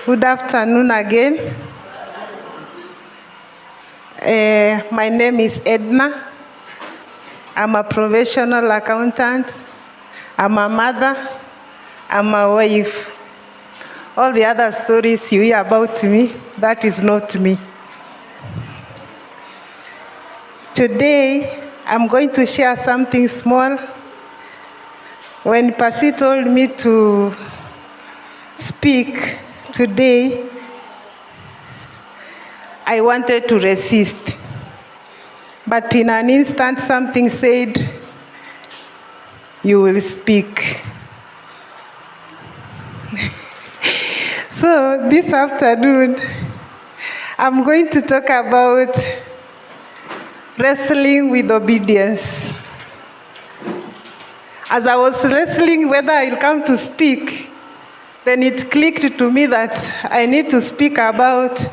Good afternoon again. My name is Ednah. I'm a professional accountant. I'm a mother. I'm a wife. All the other stories you hear about me, that is not me. Today, I'm going to share something small. When Pasi told me to speak today, I wanted to resist. But in an instant, something said, you will speak. So this afternoon, I'm going to talk about wrestling with obedience. As I was wrestling whether I'll come to speak, then it clicked to me that I need to speak about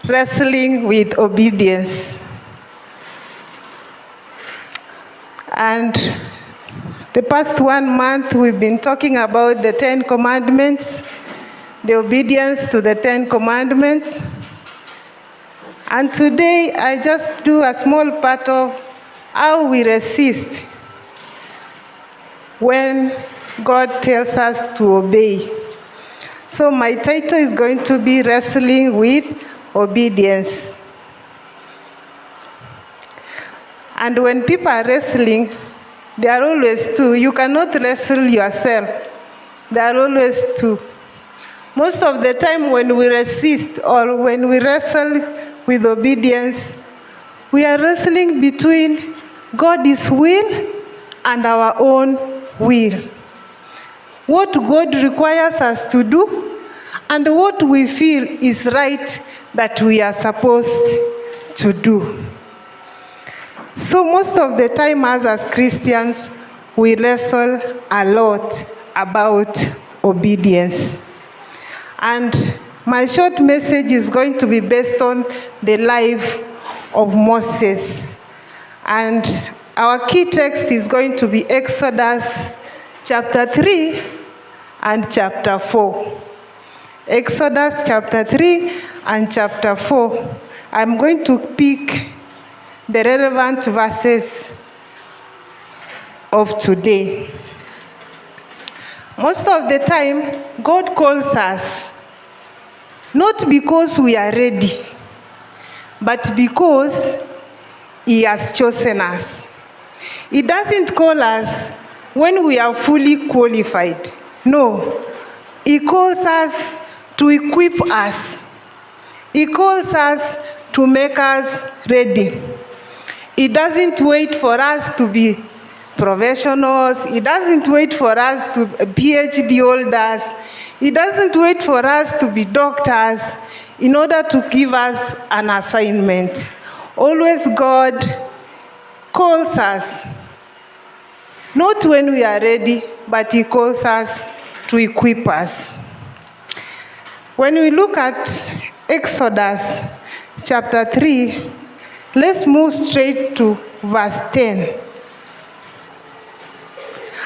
wrestling with obedience. And the past 1 month, we've been talking about the 10 Commandments, the obedience to the 10 Commandments. And today, I just do a small part of how we resist when God tells us to obey. So my title is going to be Wrestling with Obedience. And when people are wrestling, there are always two. You cannot wrestle yourself. There are always two. Most of the time when we resist or when we wrestle with obedience, we are wrestling between God's will and our own will. What God requires us to do and what we feel is right that we are supposed to do. So most of the time as Christians, we wrestle a lot about obedience. And my short message is going to be based on the life of Moses. And our key text is going to be Exodus chapter 3 and chapter 4. Exodus chapter 3 and chapter 4. I'm going to pick the relevant verses of today. Most of the time, God calls us not because we are ready, but because He has chosen us. He doesn't call us when we are fully qualified. No, He calls us to equip us. He calls us to make us ready. He doesn't wait for us to be professionals. He doesn't wait for us to be PhD holders. He doesn't wait for us to be doctors in order to give us an assignment. Always God calls us, not when we are ready, but He calls us to equip us. When we look at Exodus chapter 3, let's move straight to verse 10.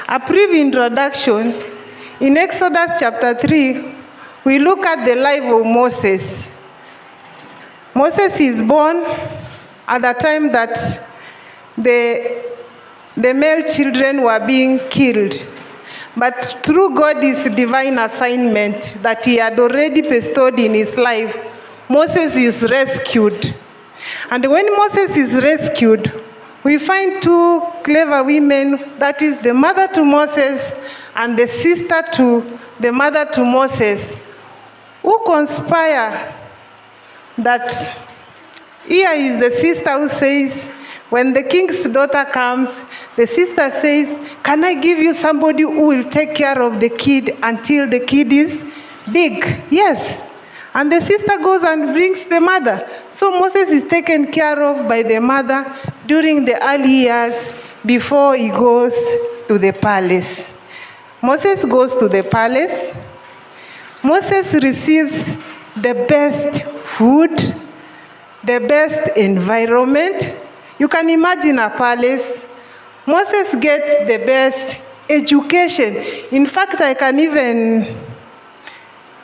A brief introduction. In Exodus chapter 3, we look at the life of Moses. Moses is born at the time that the male children were being killed. But through God's divine assignment that He had already bestowed in his life, Moses is rescued. And when Moses is rescued, we find two clever women, that is the mother to Moses and the sister to the mother to Moses, who conspire that here is the sister who says, when the king's daughter comes, the sister says, can I give you somebody who will take care of the kid until the kid is big? Yes. And the sister goes and brings the mother. So Moses is taken care of by the mother during the early years before he goes to the palace. Moses goes to the palace. Moses receives the best food, the best environment. You can imagine a palace. Moses gets the best education. In fact, I can even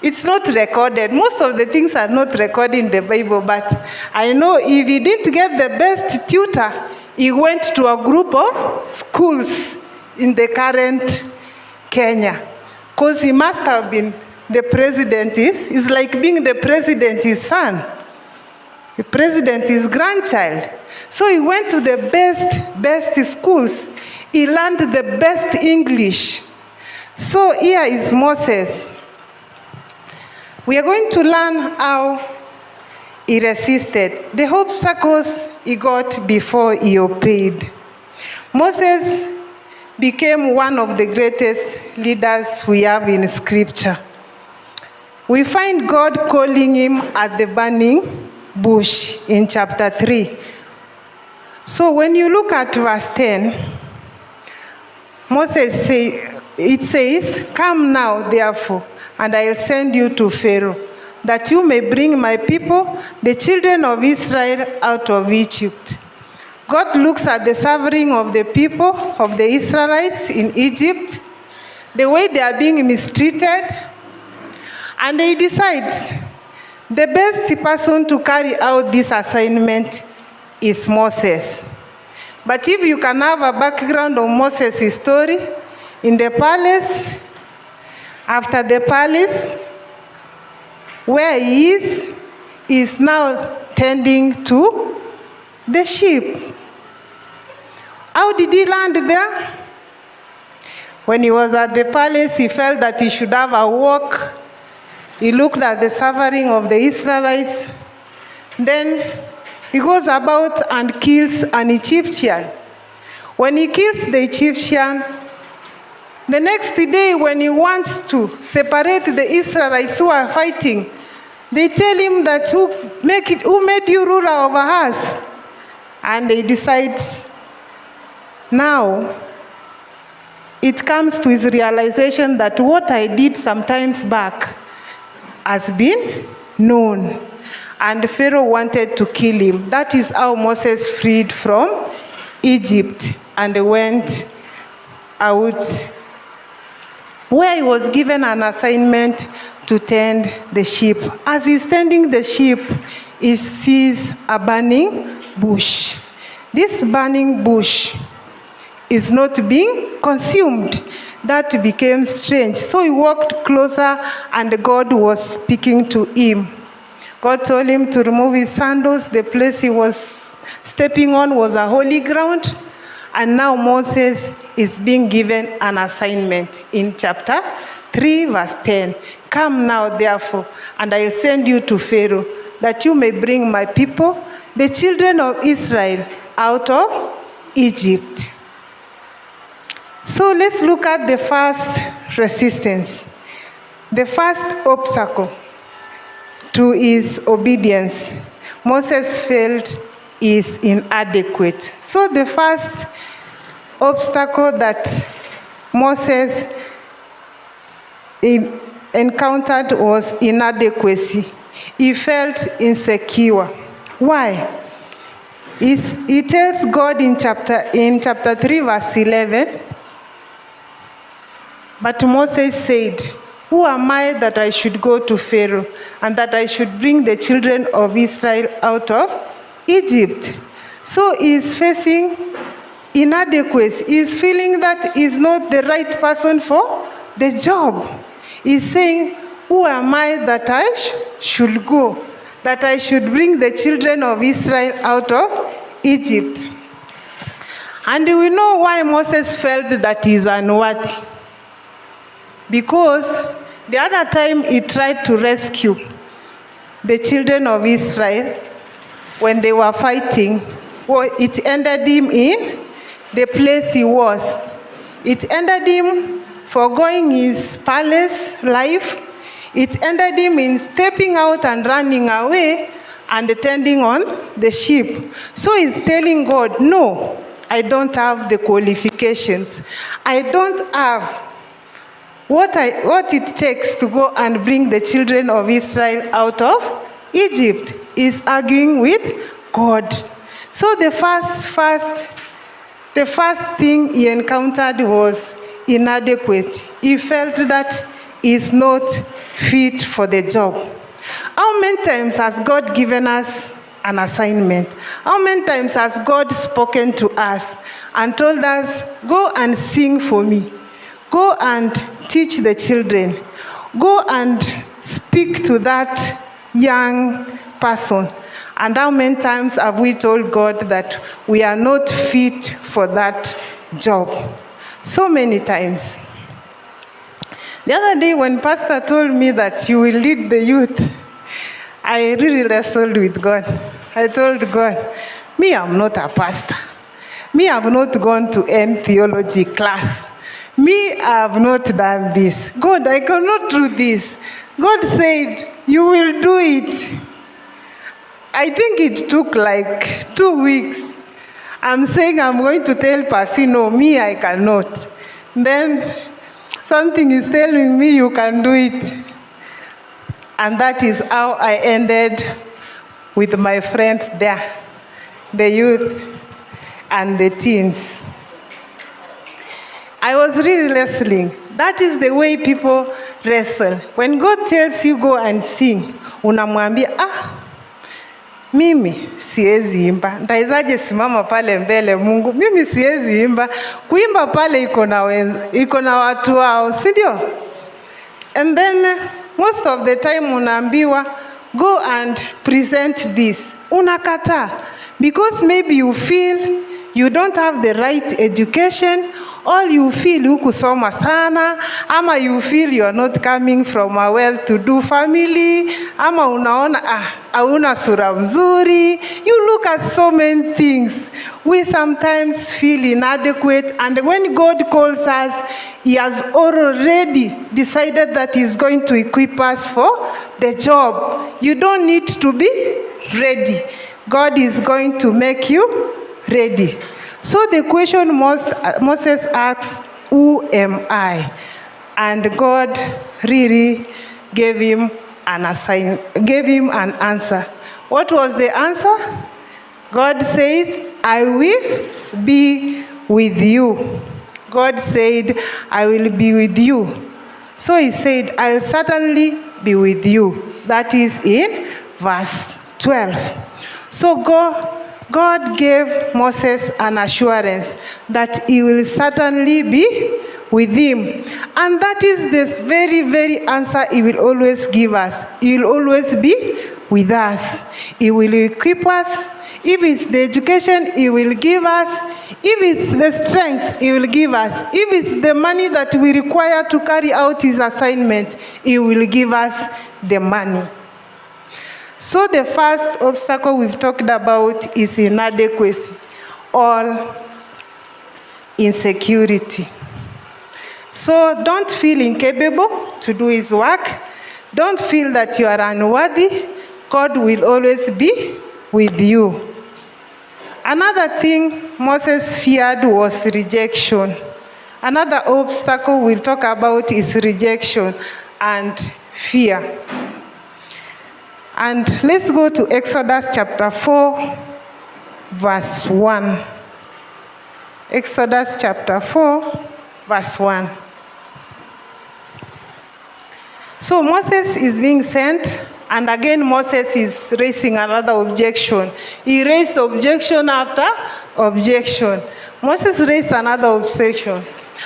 It's not recorded. Most of the things are not recorded in the Bible, but I know if he didn't get the best tutor, he went to a group of schools in the current Kenya. Because he must have been the president. It's like being the president, his son. The president, his grandchild. So he went to the best schools. He learned the best English. So here is Moses. We are going to learn how he resisted the obstacles he got before he obeyed. Moses became one of the greatest leaders we have in Scripture. We find God calling him at the burning bush in chapter 3. So when you look at verse 10, it says, "Come now, therefore, and I will send you to Pharaoh, that you may bring my people, the children of Israel, out of Egypt." God looks at the suffering of the people of the Israelites in Egypt, the way they are being mistreated, and he decides the best person to carry out this assignment is Moses. But if you can have a background of Moses' story, in the palace, after the palace, where he is now tending to the sheep. How did he land there? When he was at the palace, he felt that he should have a walk. He looked at the suffering of the Israelites. Then he goes about and kills an Egyptian. When he kills the Egyptian, the next day when he wants to separate the Israelites who are fighting, they tell him that who made you ruler over us? And he decides, now it comes to his realization that what I did sometimes back has been known. And Pharaoh wanted to kill him. That is how Moses freed from Egypt and went out, where he was given an assignment to tend the sheep. As he's tending the sheep, he sees a burning bush. This burning bush is not being consumed. That became strange. So he walked closer, and God was speaking to him. God told him to remove his sandals. The place he was stepping on was a holy ground. And now Moses is being given an assignment in chapter 3, verse 10. "Come now, therefore, and I will send you to Pharaoh, that you may bring my people, the children of Israel, out of Egypt." So let's look at the first resistance. The first obstacle to his obedience. Moses felt is inadequate. So the first obstacle that Moses encountered was inadequacy. He felt insecure. Why? He tells God in chapter 3, verse 11, "But Moses said, who am I that I should go to Pharaoh, and that I should bring the children of Israel out of Egypt?" So he is facing inadequacy. He is feeling that he is not the right person for the job. He is saying, who am I that I should go, that I should bring the children of Israel out of Egypt? And we know why Moses felt that he is unworthy. Because the other time he tried to rescue the children of Israel when they were fighting, it ended him in the place he was. It ended him forgoing his palace life. It ended him in stepping out and running away and tending on the sheep. So he's telling God, no, I don't have the qualifications. I don't have what it takes to go and bring the children of Israel out of Egypt. Is arguing with God. So the first thing he encountered was inadequate. He felt that he is not fit for the job? How many times has God given us an assignment? How many times has God spoken to us and told us, go and sing for me, go and teach the children, go and speak to that young person? And how many times have we told God that we are not fit for that job? So many times. The other day when Pastor told me that you will lead the youth, I really wrestled with God. I told God, me, I'm not a pastor. Me, I've not gone to any theology class. Me, I've not done this. God, I cannot do this. God said, you will do it. I think it took like 2 weeks. I'm saying I'm going to tell Pasi, no, me, I cannot. Then something is telling me you can do it. And that is how I ended with my friends there, the youth and the teens. I was really wrestling. That is the way people wrestle. When God tells you go and sing, unamwambia, mimi siwezi imba. Ndaizaje simama pale mbele Mungu? Mimi siwezi imba. Kuimba pale iko na watu wao, si ndio? And then most of the time unaambiwa, go and present this. Unakataa. Because maybe you feel you don't have the right education, or you feel hukusoma sana, ama you feel you are not coming from a well-to-do family, ama unaona hauna sura mzuri. You look at so many things. We sometimes feel inadequate, and when God calls us, He has already decided that He's going to equip us for the job. You don't need to be ready. God is going to make you ready. So the question Moses asked, who am I? And God really gave him an answer. What was the answer? God says, I will be with you. God said, I will be with you. So he said, I'll certainly be with you. That is in verse 12. So God gave Moses an assurance that he will certainly be with him. And that is this very, very answer he will always give us. He will always be with us. He will equip us. If it's the education, He will give us. If it's the strength, He will give us. If it's the money that we require to carry out His assignment, He will give us the money. So the first obstacle we've talked about is inadequacy or insecurity. So don't feel incapable to do His work. Don't feel that you are unworthy. God will always be with you. Another thing Moses feared was rejection. Another obstacle we'll talk about is rejection and fear. And let's go to Exodus chapter 4, verse 1. Exodus chapter 4, verse 1. So Moses is being sent, and again Moses is raising another objection. He raised objection after objection. Moses raised another objection.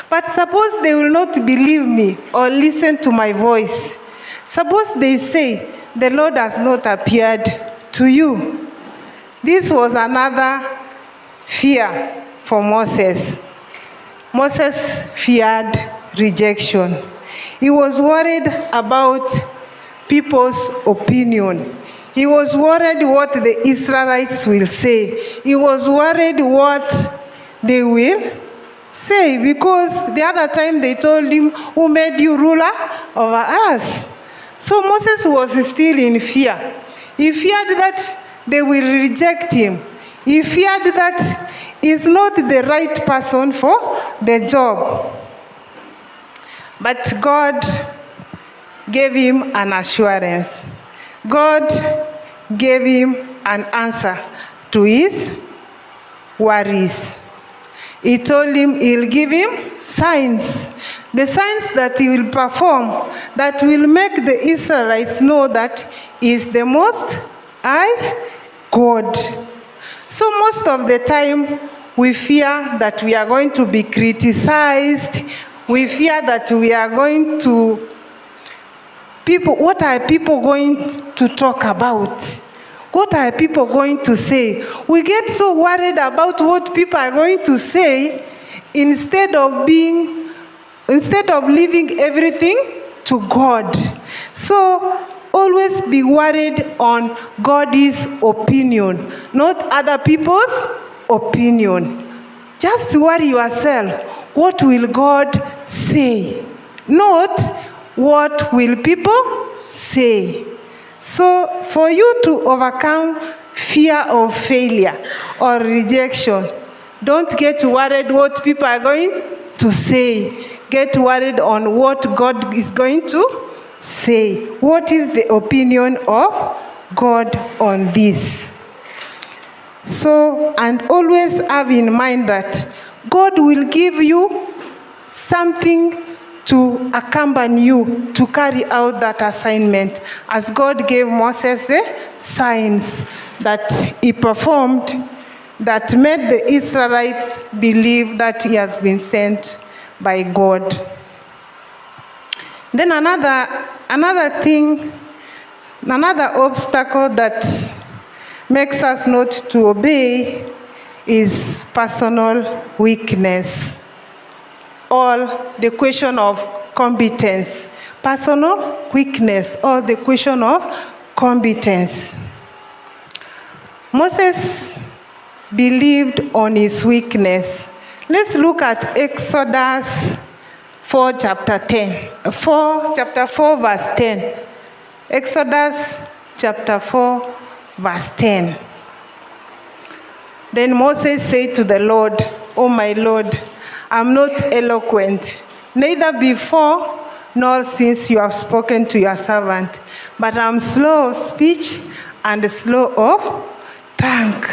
But suppose they will not believe me or listen to my voice. Suppose they say, the Lord has not appeared to you. This was another fear for Moses. Moses feared rejection. He was worried about people's opinion. He was worried what the Israelites will say. He was worried what they will say, because the other time they told him, who made you ruler over us? So Moses was still in fear. He feared that they will reject him. He feared that he's not the right person for the job. But God gave him an assurance. God gave him an answer to his worries. He told him he'll give him signs. The signs that he will perform that will make the Israelites know that he is the Most High God. So most of the time, we fear that we are going to be criticized. We fear that we are going to, what are people going to talk about? What are people going to say? We get so worried about what people are going to say instead of leaving everything to God. So always be worried on God's opinion, not other people's opinion. Just worry yourself, what will God say? Not what will people say. So for you to overcome fear of failure or rejection, don't get worried what people are going to say. Get worried on what God is going to say. What is the opinion of God on this? So, and always have in mind that God will give you something to accompany you to carry out that assignment, as God gave Moses the signs that he performed that made the Israelites believe that he has been sent by God. Then another thing, another obstacle that makes us not to obey is personal weakness, or the question of competence. Personal weakness or the question of competence. Moses believed on his weakness. Let's look at Exodus 4, chapter 4, verse 10. Exodus chapter 4, verse 10. Then Moses said to the Lord, "Oh my Lord, I'm not eloquent, neither before nor since you have spoken to your servant, but I'm slow of speech and slow of tongue."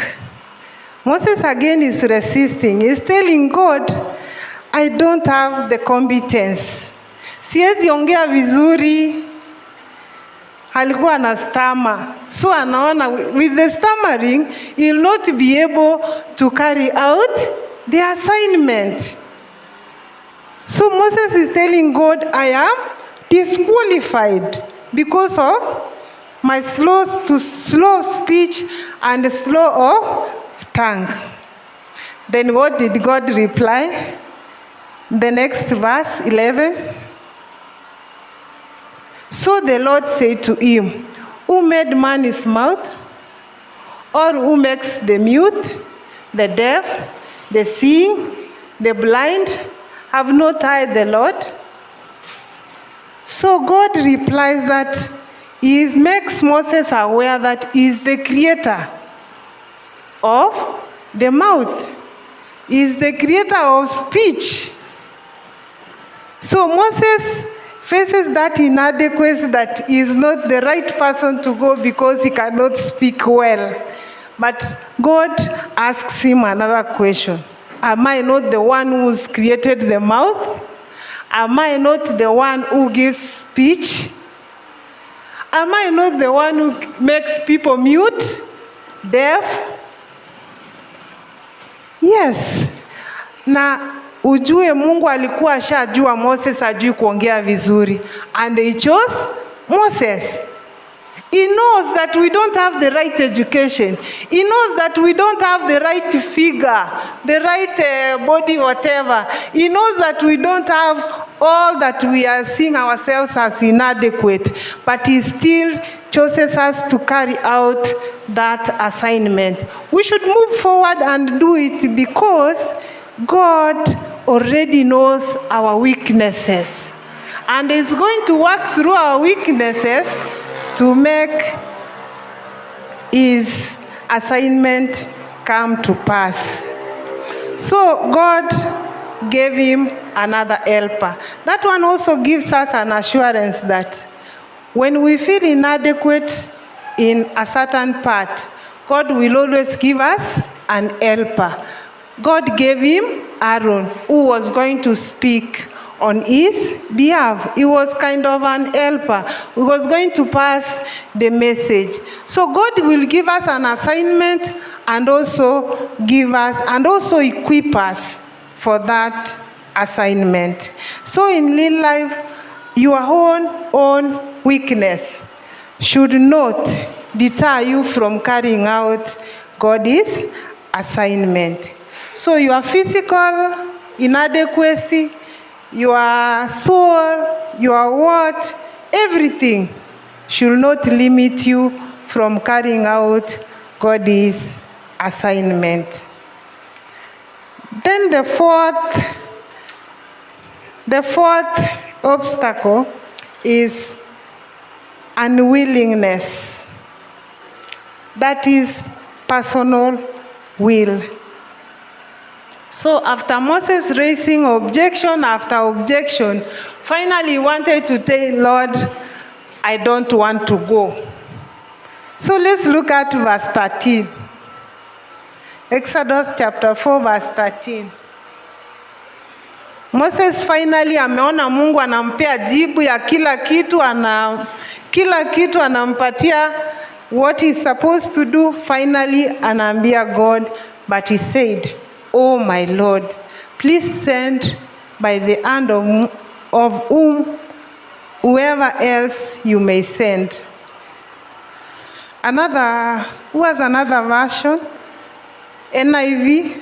Moses again is resisting. He's telling God, I don't have the competence. Siwezi ongea vizuri. Alikuwa na stammer. So anaona with the stammering, he'll not be able to carry out the assignment. So Moses is telling God, I am disqualified because of my slow speech and slow of tongue. Then what did God reply? The next verse, 11. So the Lord said to him, who made man his mouth? Or who makes the mute, the deaf, the seeing, the blind? Have not I the Lord? So God replies that he makes Moses aware that he is the creator of the mouth. He is the creator of speech. So Moses faces that inadequacy that he is not the right person to go because he cannot speak well. But God asks him another question. Am I not the one who's created the mouth? Am I not the one who gives speech? Am I not the one who makes people mute, deaf? Yes. Na ujue Mungu alikuwa ashajua Moses hajui kuongea vizuri. And he chose Moses. He knows that we don't have the right education. He knows that we don't have the right figure, the right body, whatever. He knows that we don't have all that we are seeing ourselves as inadequate. But he still chooses us to carry out that assignment. We should move forward and do it because God already knows our weaknesses. And is going to work through our weaknesses to make his assignment come to pass. So God gave him another helper. That one also gives us an assurance that when we feel inadequate in a certain part, God will always give us an helper. God gave him Aaron, who was going to speak on his behalf. He was kind of an helper who was going to pass the message. So God will give us an assignment and also equip us for that assignment. So in real life, your own weakness should not deter you from carrying out God's assignment. So your physical inadequacy, your soul, your word, everything should not limit you from carrying out God's assignment. Then the fourth obstacle is unwillingness. That is personal will. So after Moses raising objection after objection, finally he wanted to tell Lord, I don't want to go. So let's look at verse 13. Exodus chapter 4 verse 13. Moses finally ameona Mungu anampea jibu ya kila kitu anampatia what he's supposed to do. Finally anaambia God, but he said, oh my Lord, please send by the hand of whoever else you may send. Who has another version? NIV.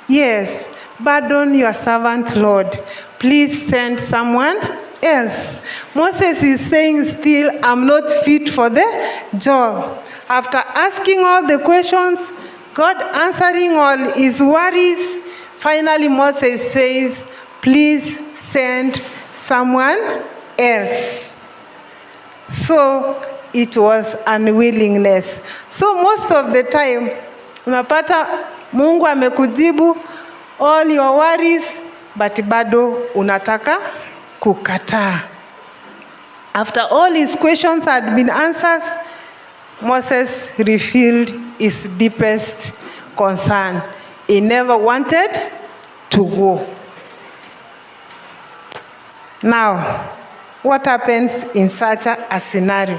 Yes, pardon your servant, Lord. Please send someone else. Moses is saying still, I'm not fit for the job. After asking all the questions, God answering all his worries, finally Moses says, please send someone else. So it was unwillingness. So most of the time, unapata Mungu amekujibu all your worries, but bado unataka kukataa. After all his questions had been answered, Moses revealed his deepest concern. He never wanted to go. Now, what happens in such a scenario?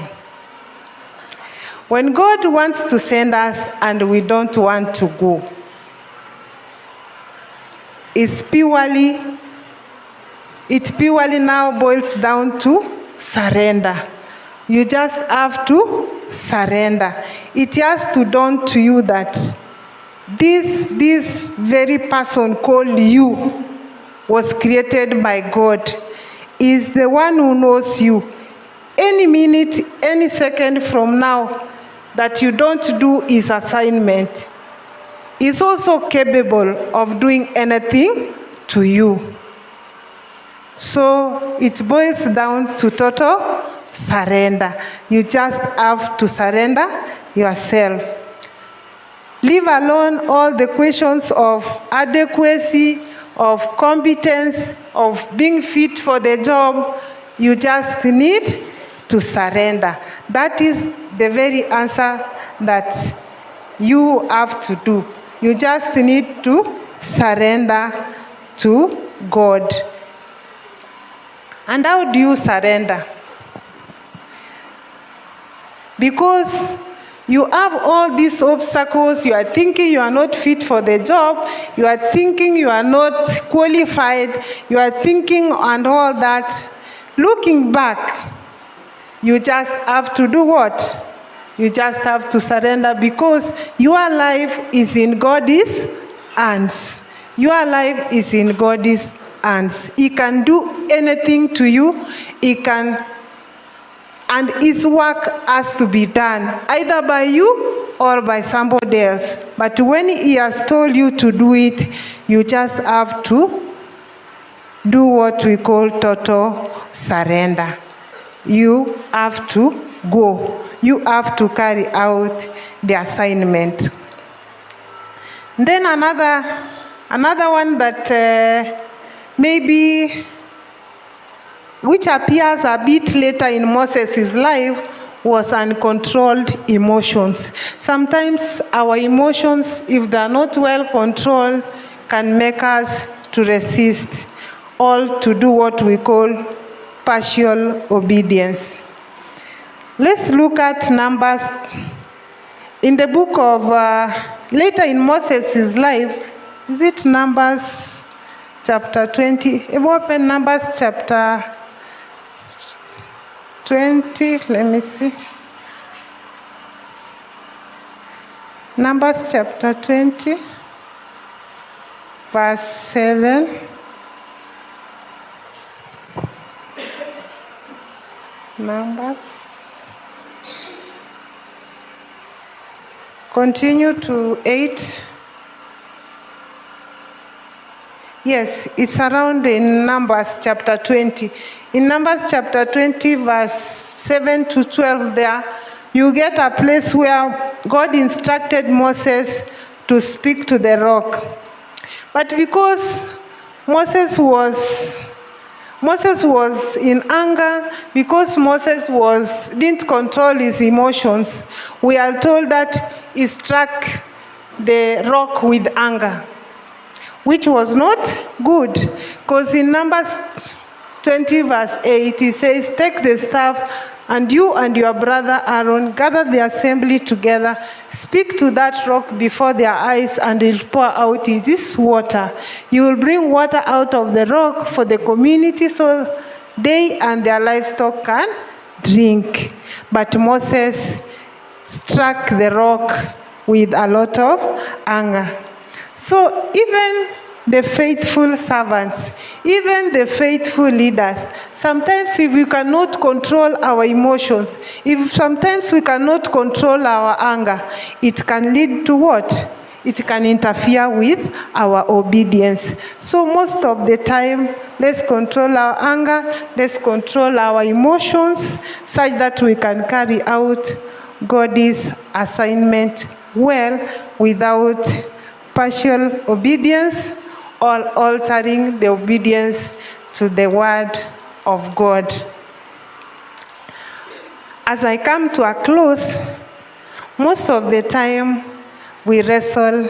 When God wants to send us and we don't want to go, it purely now boils down to surrender. You just have to surrender. It has to dawn to you that this very person called you was created by God, is the one who knows you. Any minute, any second from now that you don't do his assignment, is also capable of doing anything to you. So it boils down to total surrender. You just have to surrender yourself. Leave alone all the questions of adequacy, of competence, of being fit for the job. You just need to surrender. That is the very answer that you have to do. You just need to surrender to God. And how do you surrender? Because you have all these obstacles, you are thinking you are not fit for the job, you are thinking you are not qualified, you are thinking and all that. Looking back, you just have to do what? You just have to surrender, because your life is in God's hands. Your life is in God's hands. He can do anything to you. He can, and his work has to be done either by you or by somebody else. But when he has told you to do it, you just have to do what we call total surrender. You have to go. You have to carry out the assignment. Then another one that maybe which appears a bit later in Moses' life was uncontrolled emotions. Sometimes our emotions, if they are not well controlled, can make us to resist, or to do what we call partial obedience. Let's look at Numbers. In the book of, later in Moses' life, is it Numbers chapter 20? Open Numbers chapter 20, let me see. Numbers chapter 20, verse 7. Numbers. Continue to 8. Yes, it's around in Numbers chapter 20. In Numbers chapter 20, verse 7 to 12 there, you get a place where God instructed Moses to speak to the rock. But because Moses was in anger, because Moses didn't control his emotions, we are told that he struck the rock with anger, which was not good, because in Numbers 20 verse 8, it says, "Take the staff, and you and your brother Aaron gather the assembly together, speak to that rock before their eyes, and it will pour out this water. You will bring water out of the rock for the community, so they and their livestock can drink." But Moses struck the rock with a lot of anger. So even the faithful servants, even the faithful leaders, sometimes if we cannot control our emotions, if sometimes we cannot control our anger, it can lead to what? It can interfere with our obedience. So most of the time, let's control our anger, let's control our emotions, such that we can carry out God's assignment well without partial obedience or altering the obedience to the word of God. As I come to a close, most of the time we wrestle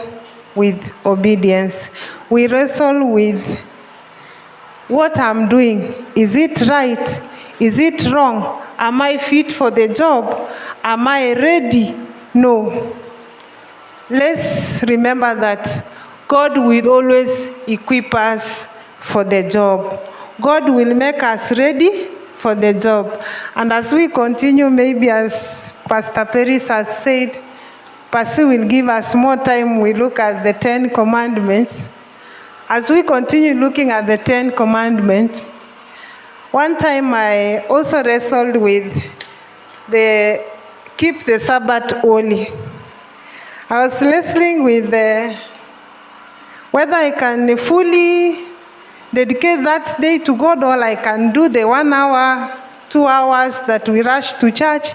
with obedience. We wrestle with what I'm doing. Is it right? Is it wrong? Am I fit for the job? Am I ready? No. Let's remember that God will always equip us for the job. God will make us ready for the job. And as we continue, maybe as Pastor Peris has said, Pastor will give us more time. We look at the 10 Commandments. As we continue looking at the 10 Commandments, one time I also wrestled with the keep the Sabbath holy. I was wrestling with whether I can fully dedicate that day to God, or I can do the 1 hour, 2 hours that we rush to church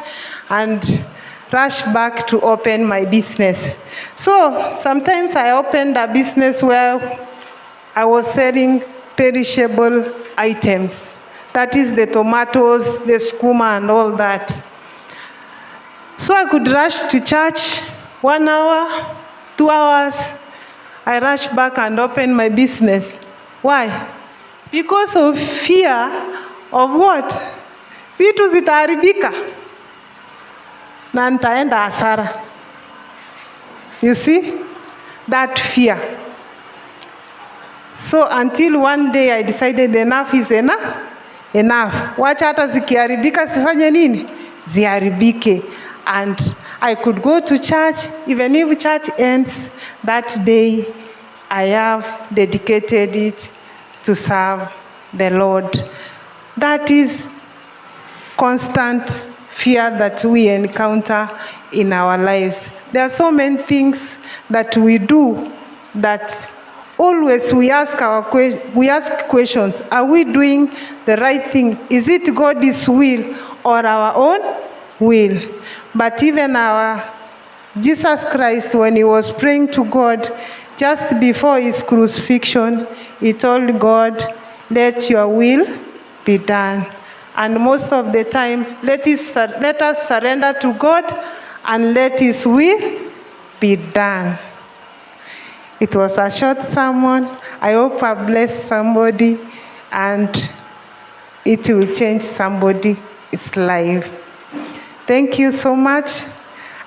and rush back to open my business. So sometimes I opened a business where I was selling perishable items. That is the tomatoes, the skuma, and all that. So I could rush to church 1 hour, 2 hours. I rush back and open my business. Why? Because of fear of what? Vitu zitaharibika na nitaenda hasara. You see? That fear. So until one day I decided enough is enough. Wacha hata zikiharibika sifanye nini? Ziharibike. And I could go to church, even if church ends that day, I have dedicated it to serve the Lord. That is constant fear that we encounter in our lives. There are so many things that we do that always we ask questions. Are we doing the right thing? Is it God's will or our own will? But even our Jesus Christ, when he was praying to God, just before his crucifixion, he told God, "Let your will be done." And most of the time, let us surrender to God and let His will be done. It was a short sermon. I hope I blessed somebody and it will change somebody's life. Thank you so much.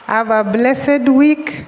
Have a blessed week.